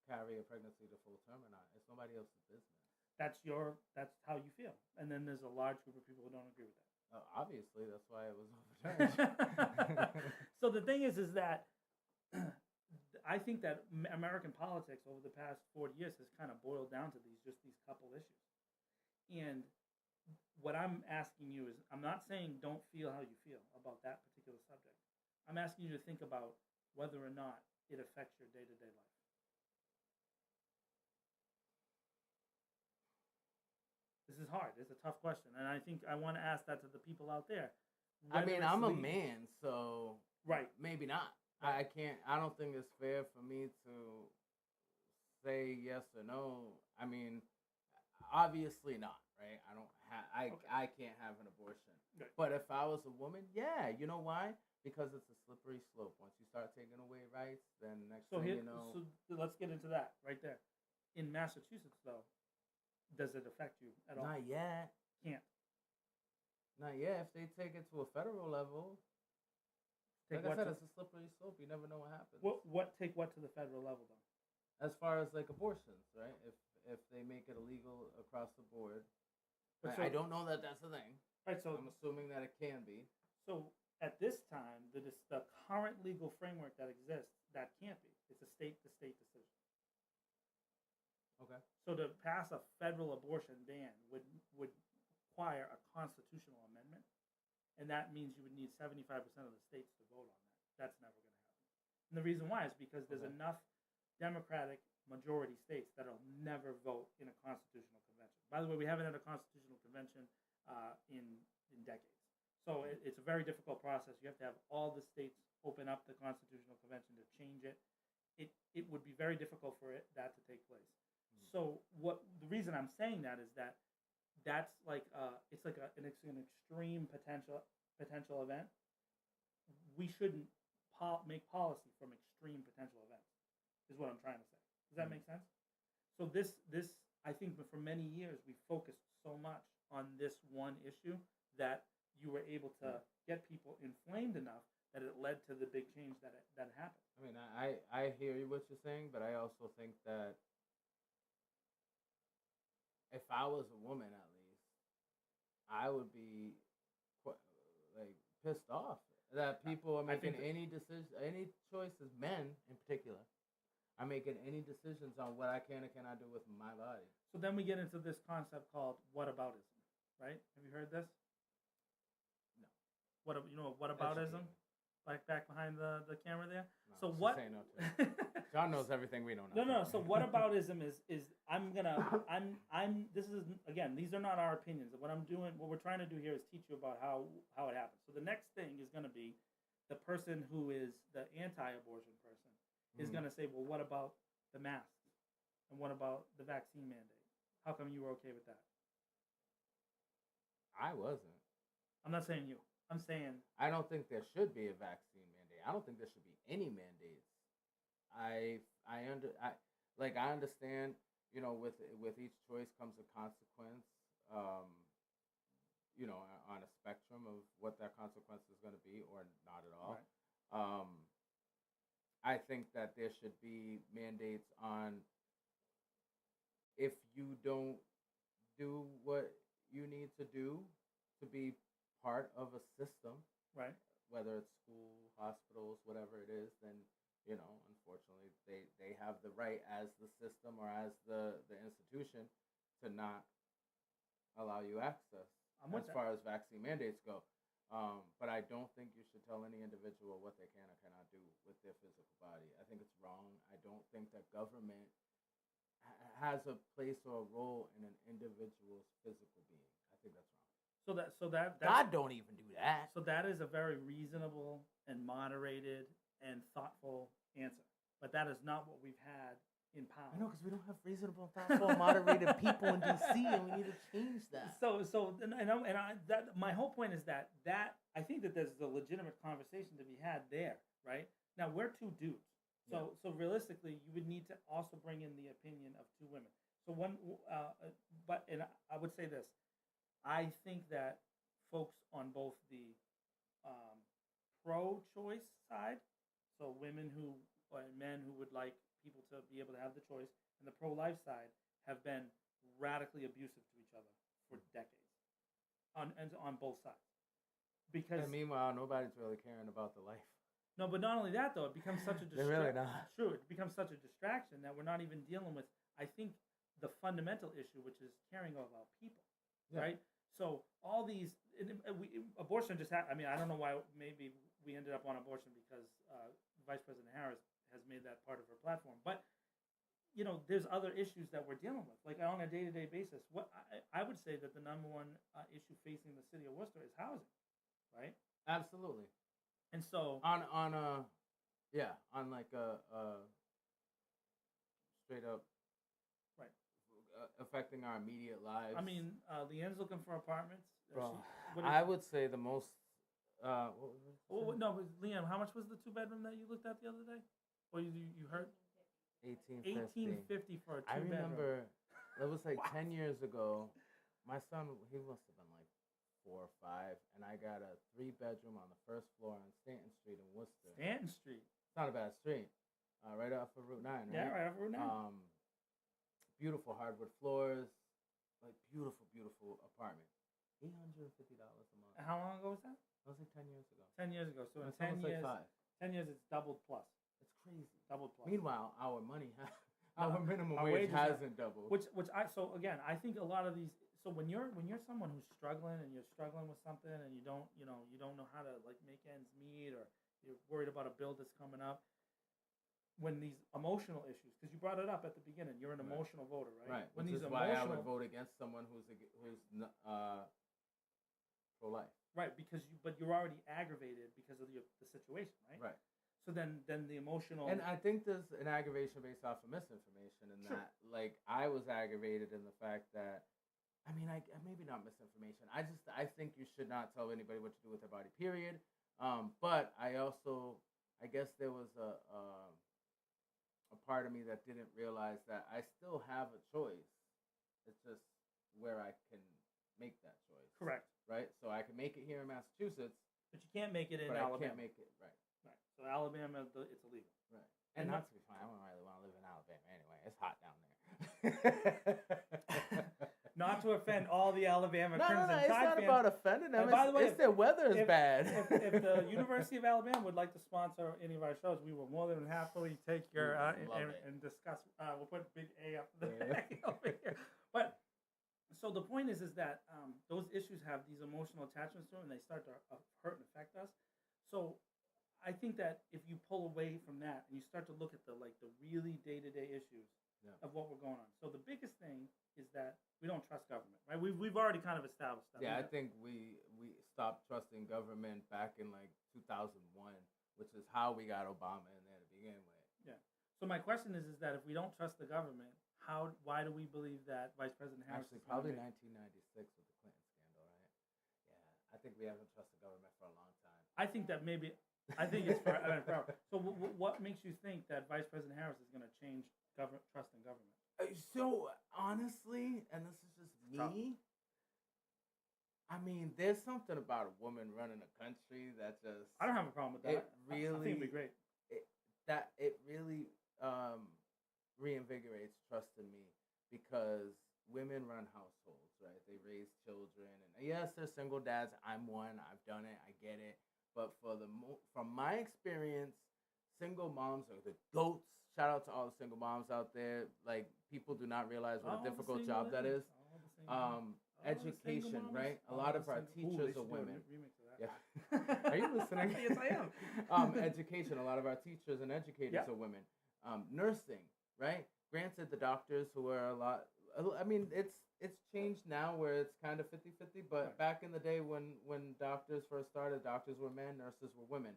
carry a pregnancy to full term or not. It's nobody else's business. That's how you feel. And then there's a large group of people who don't agree with that. Obviously, that's why it was overturned. So the thing is that I think that American politics over the past 40 years has kind of boiled down to these couple issues. And what I'm asking you is, I'm not saying don't feel how you feel about that particular subject. I'm asking you to think about whether or not it affects your day-to-day life. This is hard. It's a tough question, and I think I want to ask that to the people out there. I mean, I'm a Whether it's man, so right. maybe not. I can't. I don't think it's fair for me to say yes or no. I mean, obviously not, right? I don't have. I can't have an abortion. Right. But if I was a woman, yeah, you know why? Because it's a slippery slope. Once you start taking away rights, then next thing you know. So let's get into that right there. In Massachusetts, though, does it affect you at all? Not yet. Can't. Not yet. If they take it to a federal level, Take like I what said, to, it's a slippery slope. You never know what happens. take what to the federal level, though? As far as like abortions, right? If they make it illegal across the board, But I don't know that that's a thing. Right. So I'm assuming that it can be. So at this time, the current legal framework that exists, that can't be. It's a state-to-state decision. Okay. So to pass a federal abortion ban would require a constitutional amendment, and that means you would need 75% of the states to vote on that. That's never going to happen. And the reason why is because there's enough Democratic majority states that'll never vote in a constitutional convention. By the way, we haven't had a constitutional convention in decades. So it's a very difficult process. You have to have all the states open up the constitutional convention to change it. It would be very difficult for that to take place. So the reason I'm saying that is that's like it's like an extreme potential event. We shouldn't make policy from extreme potential events. Is what I'm trying to say. Does that make sense? So this I think for many years we focused so much on this one issue that you were able to get people inflamed enough that it led to the big change that happened. I mean, I hear you what you're saying, but I also think that if I was a woman, at least, I would be pissed off that people are making any decision, any choices. Men, in particular, are making any decisions on what I can and cannot do with my body. So then we get into this concept called whataboutism, right? Have you heard this? No. Whataboutism? Like back behind the camera there. No, so what? Say no to it. John knows everything we know. No. So whataboutism is this is again, these are not our opinions. What we're trying to do here is teach you about how it happens. So the next thing is going to be the person who is the anti-abortion person is going to say, well, what about the masks? And what about the vaccine mandate? How come you were okay with that? I wasn't. I'm not saying you. I'm saying I don't think there should be a vaccine mandate. I don't think there should be any mandates. I understand, with each choice comes a consequence, on a spectrum of what that consequence is going to be or not at all. Right. I think that there should be mandates on if you don't do what you need to do to be part of a system, right? Whether it's school, hospitals, whatever it is, then unfortunately, they have the right as the system or as the institution to not allow you access as far as vaccine mandates go. But I don't think you should tell any individual what they can or cannot do with their physical body. I think it's wrong. I don't think that government has a place or a role in an individual's physical being. I think that's wrong. So that God don't even do that. So that is a very reasonable and moderated and thoughtful answer. But that is not what we've had in power. I know, because we don't have reasonable, thoughtful, moderated people in DC, and we need to change that. My whole point is that I think that there's a legitimate conversation to be had there, right? Now we're two dudes, so realistically, you would need to also bring in the opinion of two women. So I would say this: I think that folks on both the pro-choice side, so women who or men who would like people to be able to have the choice, and the pro-life side have been radically abusive to each other for decades, on both sides. Because and meanwhile, nobody's really caring about the life. No, but not only that though, it becomes such a They're really not. True, it becomes such a distraction that we're not even dealing with. I think the fundamental issue, which is caring about people, right? So all these abortion just happened. I mean, I don't know why. Maybe we ended up on abortion because Vice President Harris has made that part of her platform. But there's other issues that we're dealing with, like on a day-to-day basis. What I would say that the number one issue facing the city of Worcester is housing, right? Absolutely. And so on like a straight up right affecting our immediate lives. I mean, Leanne's looking for apartments. Bro, I would say the most. No, Leanne, how much was the 2-bedroom that you looked at the other day? Or you heard? 1850 for a 2-bedroom. I remember it was like 10 years ago. My son, he must have been like 4 or 5, and I got a 3-bedroom on the first floor on Stanton Street in Worcester. Stanton Street. It's not a bad street. Right off of Route 9, right? Yeah, right off of Route 9. Beautiful hardwood floors, like beautiful apartment. $850 a month. How long ago was that? That was like 10 years ago. 10 years ago. So in That's 10 years, like 10 years, it's doubled plus. It's crazy. Doubled plus. Meanwhile, our minimum wage hasn't doubled. So again, I think a lot of these. So when you're someone who's struggling and you're struggling with something and you don't know how to like make ends meet, or you're worried about a bill that's coming up. When these emotional issues, because you brought it up at the beginning, you're an emotional voter, right? Right. When Which these is why I would vote against someone who's pro-life. Right, but you're already aggravated because of the situation, right? Right. So then the emotional. And I think there's an aggravation based off of misinformation, in that, like, I was aggravated in the fact that, I mean, I maybe not misinformation. I think you should not tell anybody what to do with their body, period. But I guess there was a part of me that didn't realize that I still have a choice. It's just where I can make that choice. Correct. Right? So I can make it here in Massachusetts. But you can't make it in Alabama. Alabama. I can't make it, right. Right. So Alabama, it's illegal. Right. And not to be funny, I don't really want to live in Alabama anyway. It's hot down there. Not to offend all the Alabama No, Crimson it's Tide not fans. about offending them. By the way, it's their weather is bad. if the University of Alabama would like to sponsor any of our shows, we will more than happily take your and discuss. We'll put big A up there over here. But so the point is that those issues have these emotional attachments to them, and they start to hurt and affect us. So I think that if you pull away from that and you start to look at the really day-to-day issues of what we're going on. So the biggest thing is that we don't trust government, right? We've already kind of established that. Yeah, I think we stopped trusting government back in like 2001, which is how we got Obama in there to begin with. Yeah. So my question is that if we don't trust the government, why do we believe that Vice President Harris? Actually, probably 1996 with the Clinton scandal, right? Yeah, I think we haven't trusted government for a long time. I think that maybe. I think it's forever. So what makes you think that Vice President Harris is going to change trust in government? So honestly, and this is just me, I mean, there's something about a woman running a country that just... I don't have a problem with that. I think it'd be great. It really reinvigorates trust in me, because women run households, right? They raise children, and yes, they're single dads. I'm one. I've done it. I get it. But from my experience, single moms are the goats. Shout out to all the single moms out there. Like, people do not realize what a difficult job that is. Education, right? A lot of our teachers are women. Yeah. Are you listening? Yes, I am. Education. A lot of our teachers and educators are women. Nursing, right? Granted, the doctors who are a lot. I mean, it's changed now where it's kind of 50-50, but back in the day when doctors first started, doctors were men, nurses were women.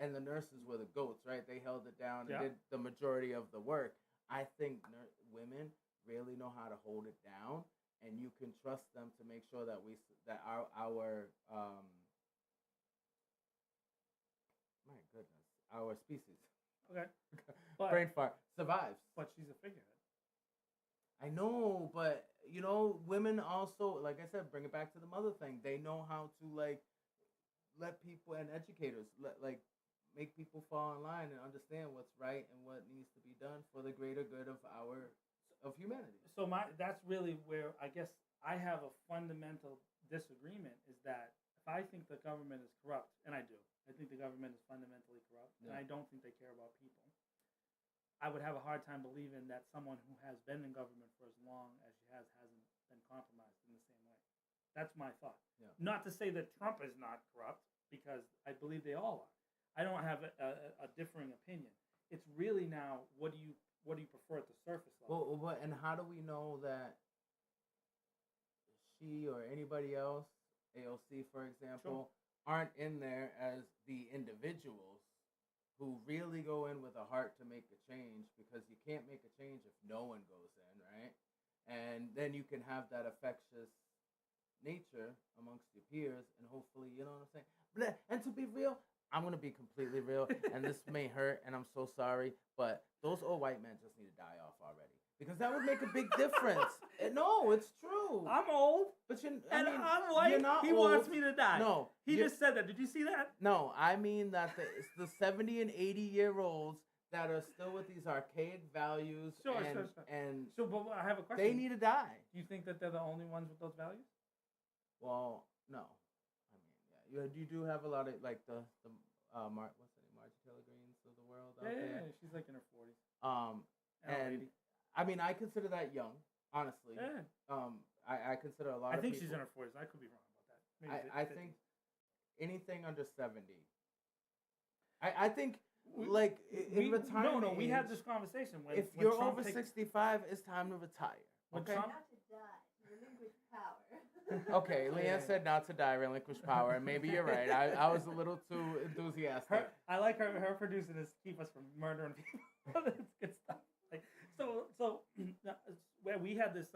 And the nurses were the goats, right? They held it down and did the majority of the work. I think women really know how to hold it down, and you can trust them to make sure that my goodness, our species, Okay. But, brain fart, survives. but she's a figurehead. I know, but women also, like I said, bring it back to the mother thing. They know how to like let people and educators make people fall in line and understand what's right and what needs to be done for the greater good of humanity. So that's really where I guess I have a fundamental disagreement is that if I think the government is corrupt, and I do, I think the government is fundamentally corrupt, and I don't think they care about people. I would have a hard time believing that someone who has been in government for as long as she hasn't been compromised in the same way. That's my thought. Yeah. Not to say that Trump is not corrupt, because I believe they all are. I don't have a differing opinion. It's really now what do you prefer at the surface level? Well, and how do we know that she or anybody else, AOC for example, aren't in there as the individuals who really go in with a heart to make a change, because you can't make a change if no one goes in, right? And then you can have that infectious nature amongst your peers, and hopefully, you know what I'm saying? And to be real, I'm going to be completely real, and this may hurt, and I'm so sorry, but those old white men just need to die off already. Because that would make a big difference. No, it's true. I'm old, but I'm white. You're not he old. wants me to die. No. He just said that. Did you see that? No, I mean that it's the 70 and 80-year-olds that are still with these archaic values. Sure. And so, but I have a question. They need to die. Do you think that they're the only ones with those values? Well, no. I mean, yeah, you do have a lot of like the what's her name, Margie Taylor Greens of the world out there. Yeah, she's like in her 40s. And I mean, I consider that young, honestly. Yeah. I consider a lot. I think people, she's in her 40s. I could be wrong about that. Maybe I think anything under 70. I think like in retirement. No, we had this conversation when if when you're Trump over 65, it's time to retire. Okay. Not to die. Relinquish power. Okay, Leanne said not to die, relinquish power, and maybe you're right. I was a little too enthusiastic. I like her producing this to keep us from murdering people. It's good stuff. Like so where we had this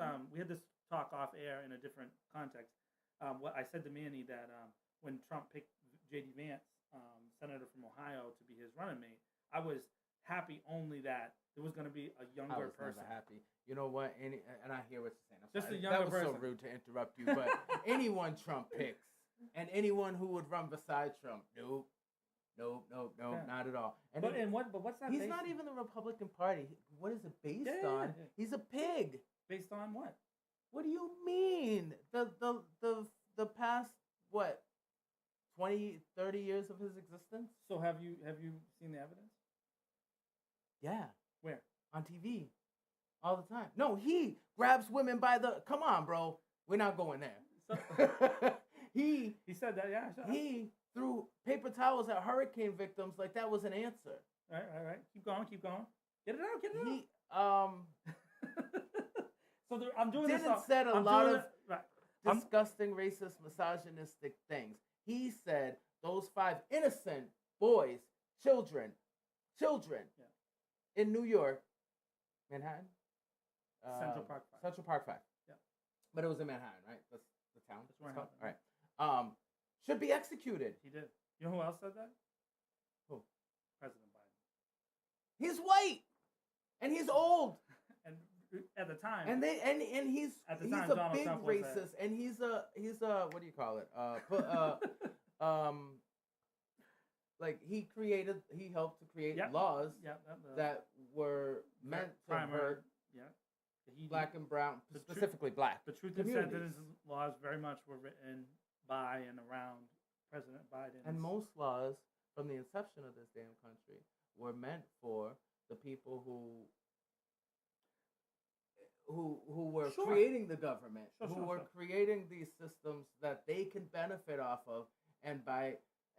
talk off air in a different context. What I said to Manny that when Trump picked J.D. Vance, senator from Ohio, to be his running mate, I was happy only that there was going to be a younger person. Never happy. You know what? And I hear what you're saying. Just a younger person. That was so rude to interrupt you, but anyone Trump picks and anyone who would run beside Trump, nope, not at all. And but what's that? He's not even the Republican Party. What is it based on? Yeah. He's a pig. Based on what? What do you mean? The past 20, 30 years of his existence? So have you seen the evidence? Yeah. Where? On TV. All the time. No, he grabs women by the... Come on, bro. We're not going there. So, he said that, yeah. He threw paper towels at hurricane victims like that was an answer. All right. Keep going. Get it out. So I'm doing this. Said a lot of disgusting, racist, misogynistic things. He said those 5 innocent boys, children, in New York, Manhattan, Central Park 5. Yeah, but it was in Manhattan, right? That's the town. That's where it happened. All right. Should be executed. He did. You know who else said that? Who? President Biden. He's white, and he's old. And at the time, and he's a Donald big Trump racist, and he's a what do you call it? Like he helped to create laws that were meant to hurt black and brown, specifically black. The Truth in Sentencing laws very much were written by and around President Biden. And most laws from the inception of this damn country were meant for the people who were creating the government, who were creating these systems that they can benefit off of. And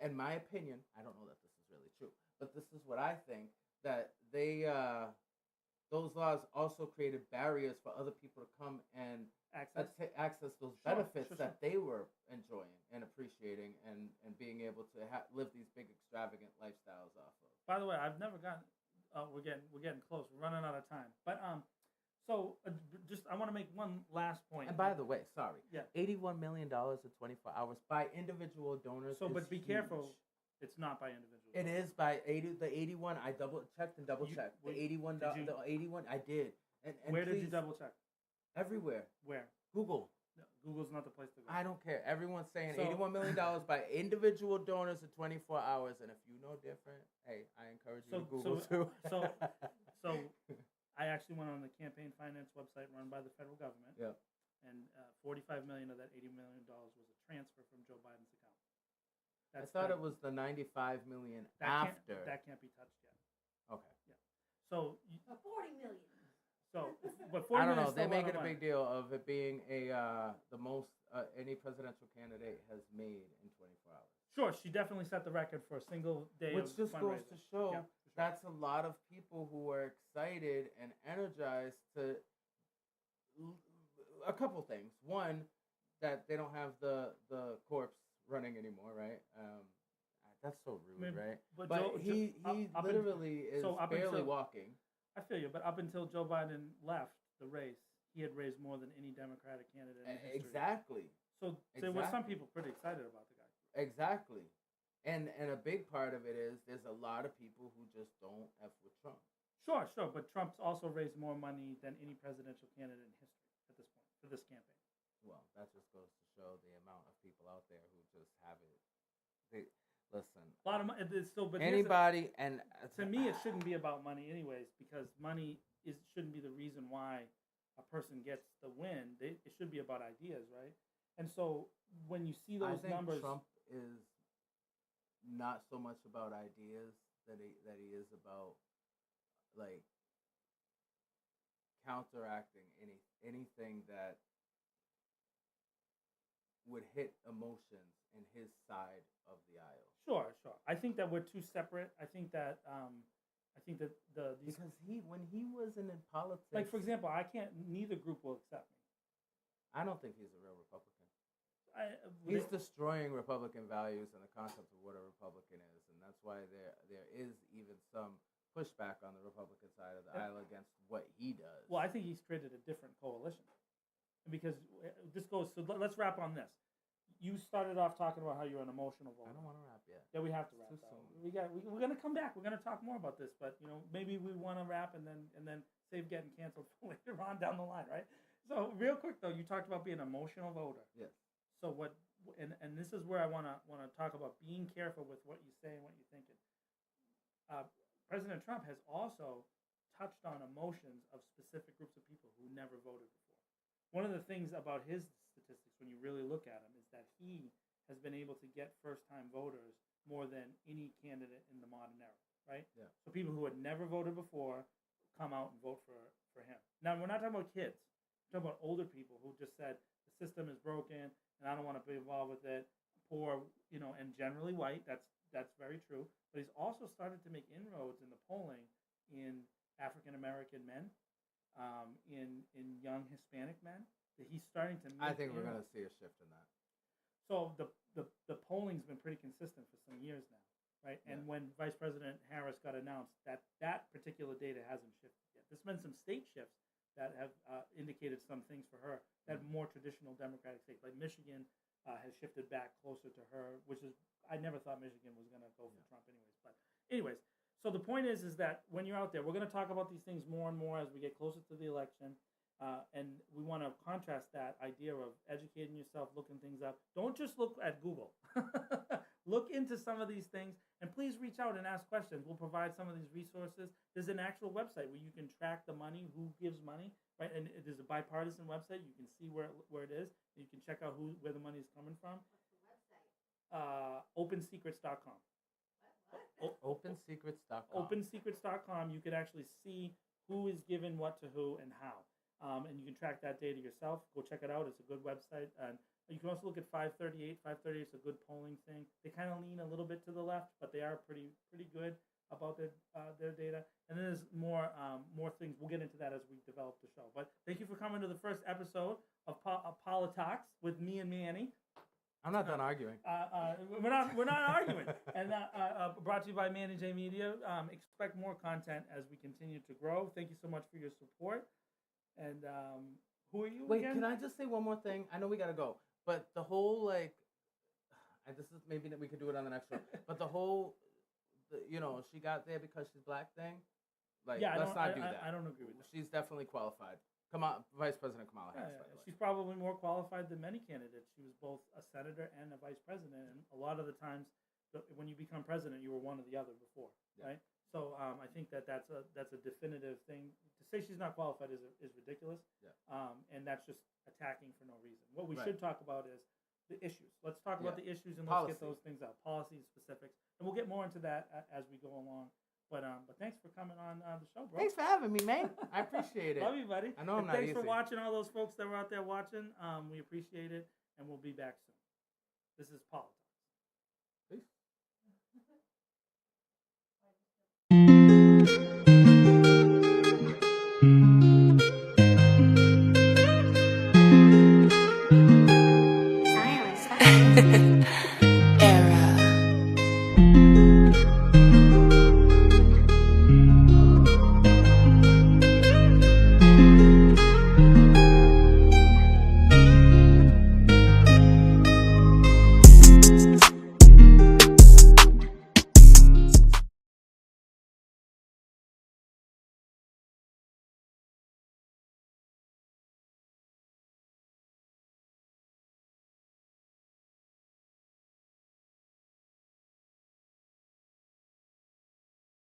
in my opinion, I don't know that this is really true, but this is what I think, that they those laws also created barriers for other people to come and access those benefits that they were enjoying and appreciating and being able to live these big extravagant lifestyles off of. By the way, I've never gotten we're getting close. We're running out of time. But so just I want to make one last point. And by the way, sorry. Yeah. $81 million in 24 hours by individual donors. So, but be huge. careful. It's not by individual. It is by 81. I double checked. The $81. The 81. I did. And where did you double check? Everywhere. Where? Google. No, Google's not the place to go. I don't care. Everyone's saying $81 million by individual donors in 24 hours. And if you know different, hey, I encourage you to Google too. So I actually went on the campaign finance website run by the federal government. Yep. And $45 million of that $80 million was a transfer from Joe Biden's account. I thought it was the $95 million after. That can't be touched yet. Okay. Yeah. So $40 million. So, but 40 I don't know. They're making a big deal of it being the most any presidential candidate has made in 24 hours. Sure, she definitely set the record for a single day. Which just goes to show sure. that's a lot of people who are excited and energized to a couple things. One, that they don't have the corpse running anymore, right? That's so rude, right? But he literally is barely walking. I feel you, but up until Joe Biden left the race, he had raised more than any Democratic candidate in history. Exactly. So there were some people pretty excited about the guy. Exactly. And a big part of it is there's a lot of people who just don't F with Trump. Sure, but Trump's also raised more money than any presidential candidate in history at this point for this campaign. Well, that just goes to show the amount of people out there who just have it. Listen, a lot of money. But anybody, and to me, it shouldn't be about money, anyways, because money shouldn't be the reason why a person gets the win. It should be about ideas, right? And so when you see those numbers, Trump is not so much about ideas that he is about like counteracting anything that would hit emotions in his side of the aisle. Sure. I think that we're too separate. I think that because when he wasn't in politics, like for example, neither group will accept me. I don't think he's a real Republican. He's destroying Republican values and the concept of what a Republican is, and that's why there is even some pushback on the Republican side of the aisle against what he does. Well, I think he's created a different coalition because this goes. So let's wrap on this. You started off talking about how you're an emotional voter. I don't want to wrap yet. Yeah, we have to wrap. We're gonna come back. We're gonna talk more about this, but maybe we want to wrap and then save getting canceled for later on down the line, right? So real quick though, you talked about being an emotional voter. Yes. So and this is where I wanna talk about being careful with what you say and what you're thinking. President Trump has also touched on emotions of specific groups of people who never voted before. One of the things about his statistics, when you really look at him, is that he has been able to get first-time voters more than any candidate in the modern era, right? Yeah. So people who had never voted before come out and vote for him. Now, we're not talking about kids. We're talking about older people who just said, the system is broken, and I don't want to be involved with it. Poor, and generally white. That's very true. But he's also started to make inroads in the polling in African-American men, in young Hispanic men. That he's starting to make I think we're going to see a shift in that. So the polling's been pretty consistent for some years now, right? Yeah. And when Vice President Harris got announced, that particular data hasn't shifted yet. There's been some state shifts that have indicated some things for her that more traditional Democratic states, like Michigan, has shifted back closer to her, which is, I never thought Michigan was going to go for Trump anyways. But anyways, so the point is that when you're out there, we're going to talk about these things more and more as we get closer to the election. And we want to contrast that idea of educating yourself, looking things up. Don't just look at Google. Look into some of these things, and please reach out and ask questions. We'll provide some of these resources. There's an actual website where you can track the money, who gives money, right? And there's a bipartisan website. You can see where it is. You can check out where the money is coming from. What's the website? Opensecrets.com. What? Opensecrets.com. Opensecrets.com. You can actually see who is giving what to who and how. And you can track that data yourself. Go check it out. It's a good website. And you can also look at 538. 538 is a good polling thing. They kind of lean a little bit to the left, but they are pretty good about their data. And then there's more things. We'll get into that as we develop the show. But thank you for coming to the first episode of Poltialks with me and Manny. I'm not done arguing. We're not arguing. And brought to you by Manny J Media. Expect more content as we continue to grow. Thank you so much for your support. And who are you again? Can I just say one more thing? I know we gotta go, but the whole this is maybe that we could do it on the next show. But the whole, she got there because she's black thing. Let's not do that. I don't agree with that. She's definitely qualified. Vice President Kamala Harris. By the way. She's probably more qualified than many candidates. She was both a senator and a vice president, and a lot of the times, when you become president, you were one or the other before, right? So I think that's a definitive thing. To say she's not qualified is ridiculous, and that's just attacking for no reason. What we should talk about is the issues. Let's talk about the issues and let's get those things out, policies, specifics, and we'll get more into that as we go along. But thanks for coming on the show, bro. Thanks for having me, man. I appreciate it. Love you, buddy. I know I'm not thanks easy. for watching, all those folks that were out there watching. We appreciate it, and we'll be back soon. This is Poltialks.